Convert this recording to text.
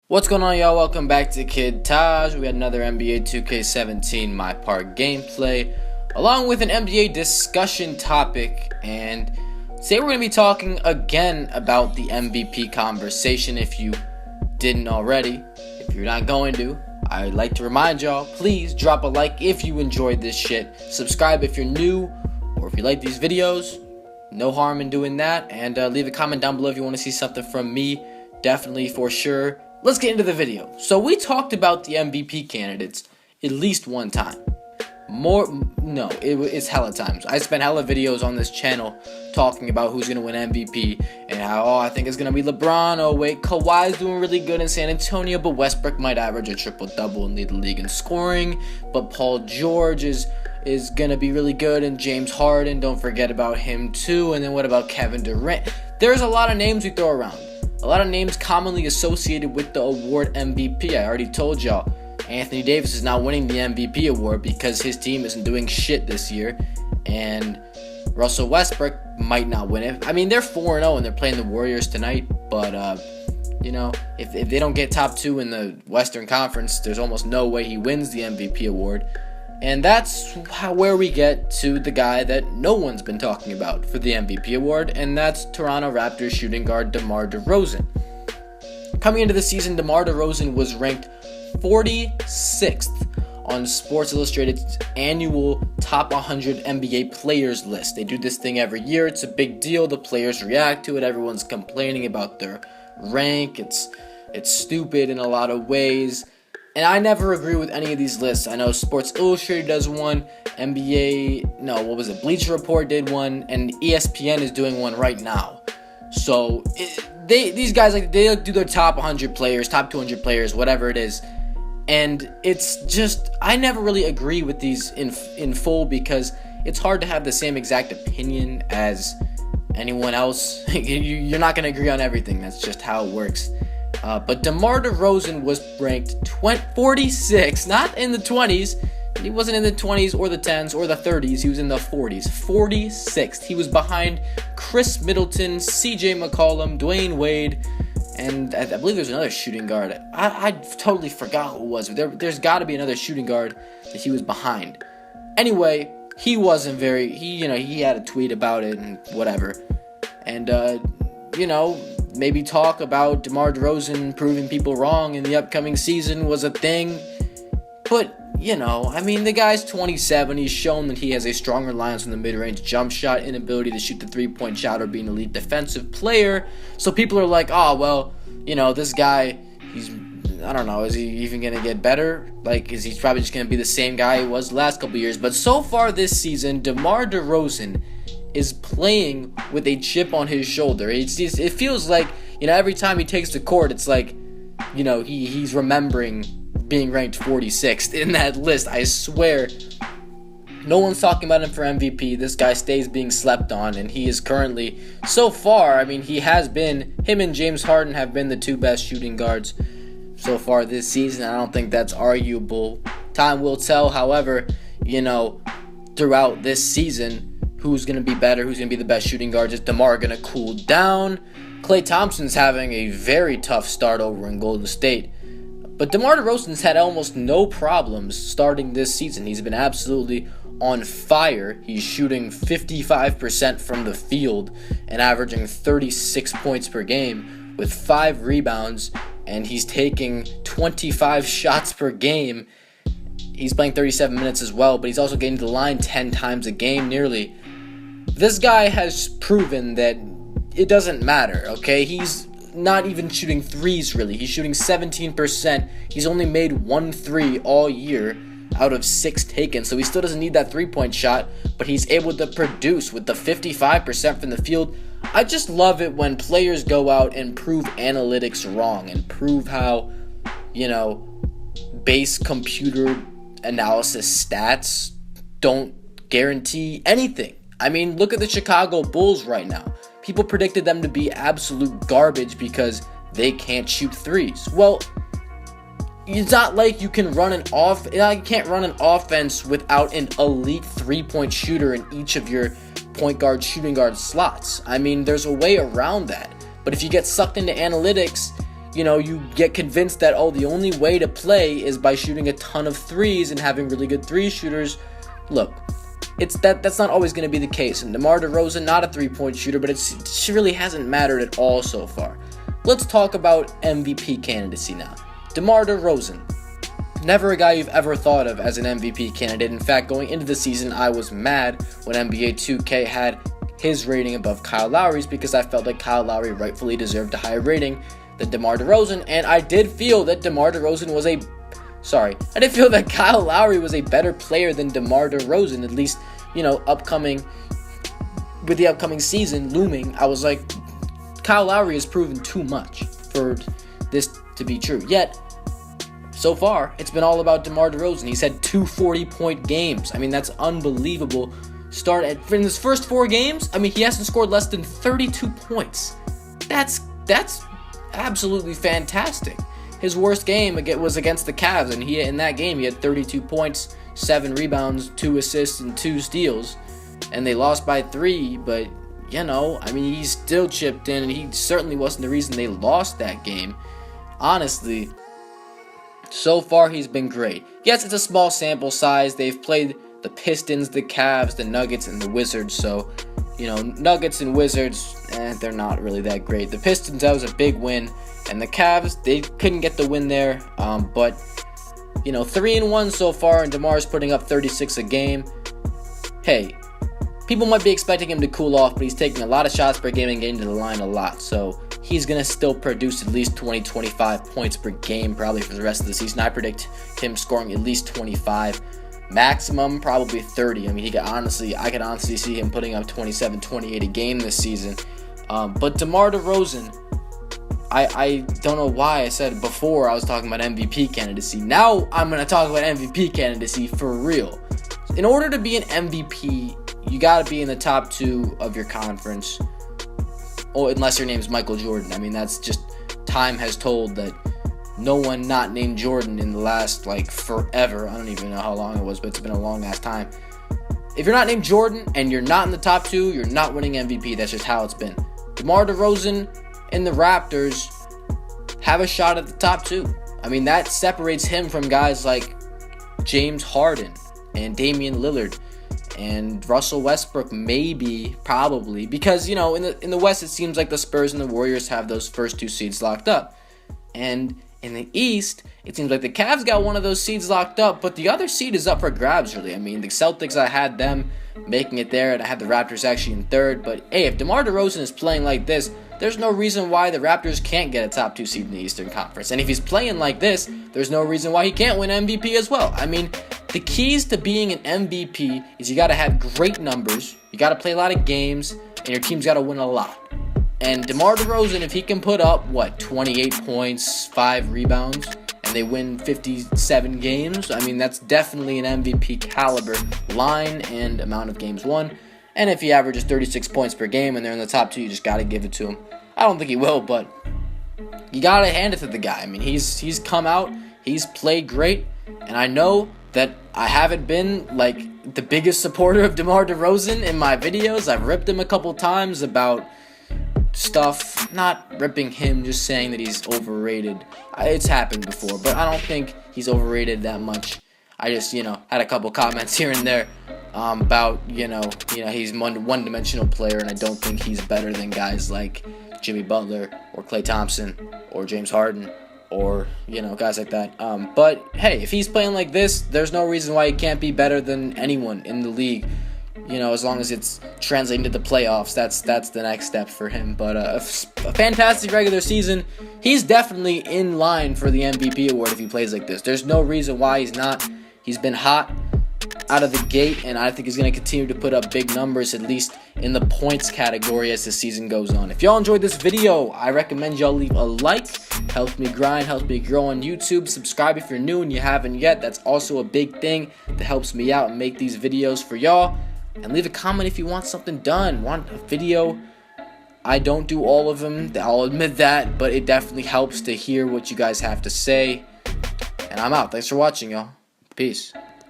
What's going on, y'all? Welcome back to Kid Taj. We had another NBA 2K17 MyPark gameplay, along with an NBA discussion topic. And today we're going to be talking again about the MVP conversation. If you didn't already, if you're not going to, I'd like to remind y'all, please drop a like if you enjoyed this shit. Subscribe if you're new, or if you like these videos. No harm in doing that. And leave a comment down below if you want to see something from me. Definitely, for sure. Let's get into the video. So we talked about the MVP candidates at least one time. It's hella times. I spent hella videos on this channel talking about who's going to win MVP and how, I think it's going to be LeBron. Oh, wait, Kawhi's doing really good in San Antonio, but Westbrook might average a triple-double and lead the league in scoring. But Paul George is going to be really good, and James Harden, don't forget about him too. And then what about Kevin Durant? There's a lot of names we throw around. A lot of names commonly associated with the award MVP. I already told y'all, Anthony Davis is not winning the MVP award because his team isn't doing shit this year. And Russell Westbrook might not win it. I mean, they're 4-0 and they're playing the Warriors tonight. But, if they don't get top two in the Western Conference, there's almost no way he wins the MVP award. And that's where we get to the guy that no one's been talking about for the MVP award, and that's Toronto Raptors shooting guard DEMAR DEROZan. Coming into the season, DEMAR DEROZan was ranked 46th on Sports Illustrated's annual Top 100 NBA Players list. They do this thing every year. It's a big deal. The players react to it. Everyone's complaining about their rank. It's stupid in a lot of ways. And I never agree with any of these lists. I know Sports Illustrated does one, Bleacher Report did one, and ESPN is doing one right now. So these guys, they do their top 100 players, top 200 players, whatever it is. And it's just, I never really agree with these in full because it's hard to have the same exact opinion as anyone else. You're not going to agree on everything. That's just how it works. But DEMAR DEROZan was ranked 46, not in the 20s. He wasn't in the 20s or the 10s or the 30s. He was in the 40s. 46th. He was behind Chris Middleton, CJ McCollum, Dwayne Wade, and I believe there's another shooting guard. I totally forgot who it was. There's got to be another shooting guard that he was behind. Anyway, he wasn't very. He had a tweet about it and whatever, and maybe talk about DEMAR DEROZan proving people wrong in the upcoming season was a thing. But, the guy's 27. He's shown that he has a strong reliance on the mid-range jump shot, inability to shoot the three-point shot, or being an elite defensive player. So people are like, this guy, is he even going to get better? Is he probably just going to be the same guy he was the last couple years? But so far this season, DEMAR DEROZan is playing with a chip on his shoulder. It feels like, every time he takes the court, it's like, he's remembering being ranked 46th in that list. I swear, no one's talking about him for MVP. This guy stays being slept on, and he is currently, so far, him and James Harden have been the two best shooting guards so far this season. I don't think that's arguable. Time will tell, however, throughout this season, who's going to be better, who's going to be the best shooting guard. Is DEMAR going to cool down? Klay Thompson's having a very tough start over in Golden State. But DEMAR DEROZan's had almost no problems starting this season. He's been absolutely on fire. He's shooting 55% from the field and averaging 36 points per game with 5 rebounds. And he's taking 25 shots per game. He's playing 37 minutes as well, but he's also getting to the line 10 times a game nearly. This guy has proven that it doesn't matter, okay? He's not even shooting threes, really. He's shooting 17%. He's only made 1 3 all year out of 6 taken, so he still doesn't need that three-point shot, but he's able to produce with the 55% from the field. I just love it when players go out and prove analytics wrong and prove how, base computer analysis stats don't guarantee anything. Look at the Chicago Bulls right now. People predicted them to be absolute garbage because they can't shoot threes. Well, it's not like you can't run an offense without an elite three-point shooter in each of your point guard, shooting guard slots. There's a way around that. But if you get sucked into analytics, you get convinced that, oh, the only way to play is by shooting a ton of threes and having really good three shooters. Look, that's not always going to be the case. And DeMar DeRozan, not a three-point shooter, but it really hasn't mattered at all so far. Let's talk about MVP candidacy now. DeMar DeRozan, never a guy you've ever thought of as an MVP candidate. In fact, going into the season, I was mad when NBA 2K had his rating above Kyle Lowry's because I felt like Kyle Lowry rightfully deserved a higher rating than DeMar DeRozan, and I did feel that Kyle Lowry was a better player than DeMar DeRozan, at least, with the upcoming season looming. I was like, Kyle Lowry has proven too much for this to be true. Yet, so far, it's been all about DeMar DeRozan. He's had 2 40-point games. I mean, that's unbelievable. In his first 4 games, he hasn't scored less than 32 points. That's absolutely fantastic. His worst game was against the Cavs, and in that game he had 32 points, 7 rebounds, 2 assists, and 2 steals, and they lost by 3. But he still chipped in, and he certainly wasn't the reason they lost that game. Honestly, so far he's been great. Yes, it's a small sample size. They've played the Pistons, the Cavs, the Nuggets, and the Wizards, so Nuggets and Wizards, they're not really that great. The Pistons, that was a big win, and the Cavs, they couldn't get the win there, but 3-1 so far, and DeMar's putting up 36 a game. Hey, people might be expecting him to cool off, but he's taking a lot of shots per game and getting to the line a lot, so he's going to still produce at least 20-25 points per game probably for the rest of the season. I predict him scoring at least 25. Maximum, probably 30. I could honestly see him putting up 27, 28 a game this season. But DeMar DeRozan, I don't know why I said before I was talking about MVP candidacy. Now I'm going to talk about MVP candidacy for real. In order to be an MVP, you got to be in the top 2 of your conference. Or unless your name's Michael Jordan. That's just, time has told that no one not named Jordan in the last, forever. I don't even know how long it was, but it's been a long-ass time. If you're not named Jordan and you're not in the top 2, you're not winning MVP. That's just how it's been. DeMar DeRozan and the Raptors have a shot at the top 2. That separates him from guys like James Harden and Damian Lillard and Russell Westbrook, probably. Because, in the West, it seems like the Spurs and the Warriors have those first 2 seeds locked up. And in the East, it seems like the Cavs got one of those seeds locked up, but the other seed is up for grabs, really. The Celtics, I had them making it there, and I had the Raptors actually in 3rd. But, hey, if DeMar DeRozan is playing like this, there's no reason why the Raptors can't get a top 2 seed in the Eastern Conference. And if he's playing like this, there's no reason why he can't win MVP as well. The keys to being an MVP is you got to have great numbers, you got to play a lot of games, and your team's got to win a lot. And DeMar DeRozan, if he can put up, 28 points, 5 rebounds, and they win 57 games, that's definitely an MVP caliber line and amount of games won. And if he averages 36 points per game and they're in the top 2, you just got to give it to him. I don't think he will, but you got to hand it to the guy. He's come out, he's played great, and I know that I haven't been, the biggest supporter of DeMar DeRozan in my videos. I've ripped him a couple times about stuff, not ripping him, just saying that he's overrated. It's happened before, but I don't think he's overrated that much. I just, had a couple comments here and there about, he's one-dimensional player, and I don't think he's better than guys like Jimmy Butler or Klay Thompson or James Harden or, guys like that. But, hey, if he's playing like this, there's no reason why he can't be better than anyone in the league. As long as it's translating to the playoffs, that's the next step for him. But a fantastic regular season. He's definitely in line for the MVP award if he plays like this. There's no reason why he's not. He's been hot out of the gate, and I think he's going to continue to put up big numbers, at least in the points category as the season goes on. If y'all enjoyed this video, I recommend y'all leave a like. Helps me grind, helps me grow on YouTube. Subscribe if you're new and you haven't yet. That's also a big thing that helps me out and make these videos for y'all. And leave a comment if you want something done, want a video. I don't do all of them, I'll admit that, but it definitely helps to hear what you guys have to say. And I'm out. Thanks for watching, y'all. Peace.